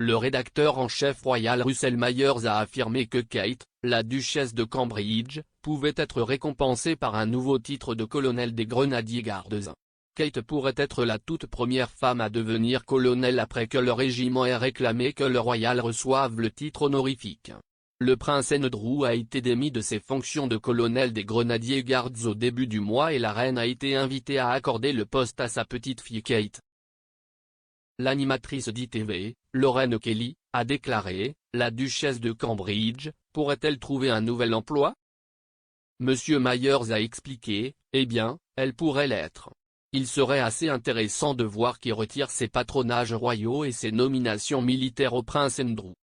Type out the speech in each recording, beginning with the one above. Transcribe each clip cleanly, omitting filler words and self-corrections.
Le rédacteur en chef royal Russell Myers a affirmé que Kate, la duchesse de Cambridge, pouvait être récompensée par un nouveau titre de colonel des Grenadiers Guards. Kate pourrait être la toute première femme à devenir colonel après que le régiment ait réclamé que le royal reçoive le titre honorifique. Le prince Andrew a été démis de ses fonctions de colonel des Grenadiers Guards au début du mois et la reine a été invitée à accorder le poste à sa petite-fille Kate. L'animatrice d'ITV, Lorraine Kelly, a déclaré « La duchesse de Cambridge, pourrait-elle trouver un nouvel emploi ?» Monsieur Myers a expliqué « Eh bien, elle pourrait l'être. Il serait assez intéressant de voir qui retire ses patronages royaux et ses nominations militaires au prince Andrew.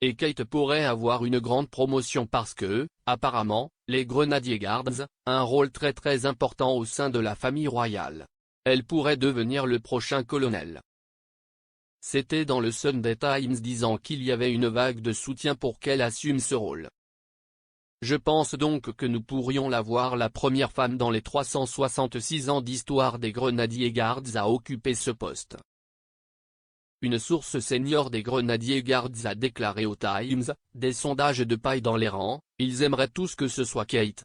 Et Kate pourrait avoir une grande promotion parce que, apparemment, les Grenadiers Guards, un rôle très important au sein de la famille royale. Elle pourrait devenir le prochain colonel. » C'était dans le Sunday Times disant qu'il y avait une vague de soutien pour qu'elle assume ce rôle. Je pense donc que nous pourrions la voir la première femme dans les 366 ans d'histoire des Grenadiers Guards à occuper ce poste. Une source senior des Grenadiers Guards a déclaré au Times, des sondages de paille dans les rangs, ils aimeraient tous que ce soit Kate.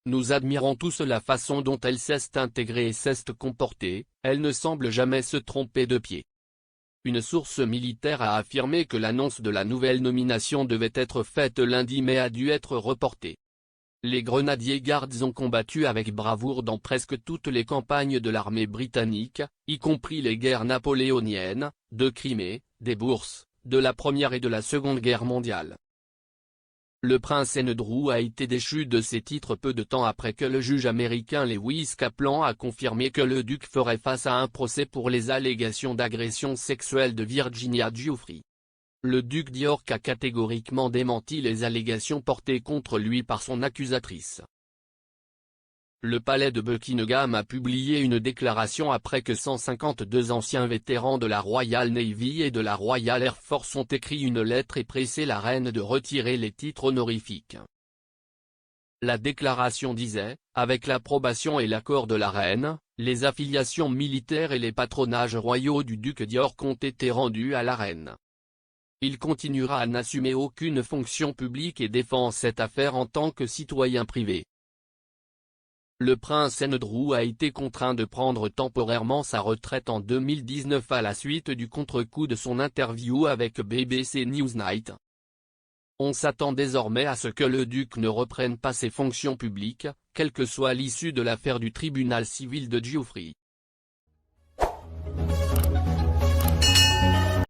Nous admirons tous la façon dont elle s'est intégrée et s'est comportée, elle ne semble jamais se tromper de pied. Une source militaire a affirmé que l'annonce de la nouvelle nomination devait être faite lundi mais a dû être reportée. Les Grenadiers Guards ont combattu avec bravoure dans presque toutes les campagnes de l'armée britannique, y compris les guerres napoléoniennes, de Crimée, des Bourses, de la Première et de la Seconde Guerre mondiale. Le prince Andrew a été déchu de ses titres peu de temps après que le juge américain Lewis Kaplan a confirmé que le duc ferait face à un procès pour les allégations d'agression sexuelle de Virginia Giuffre. Le duc d'York a catégoriquement démenti les allégations portées contre lui par son accusatrice. Le palais de Buckingham a publié une déclaration après que 152 anciens vétérans de la Royal Navy et de la Royal Air Force ont écrit une lettre et pressé la reine de retirer les titres honorifiques. La déclaration disait, avec l'approbation et l'accord de la reine, les affiliations militaires et les patronages royaux du duc d'York ont été rendus à la reine. Il continuera à n'assumer aucune fonction publique et défend cette affaire en tant que citoyen privé. Le prince Andrew a été contraint de prendre temporairement sa retraite en 2019 à la suite du contre-coup de son interview avec BBC Newsnight. On s'attend désormais à ce que le duc ne reprenne pas ses fonctions publiques, quelle que soit l'issue de l'affaire du tribunal civil de Giuffre.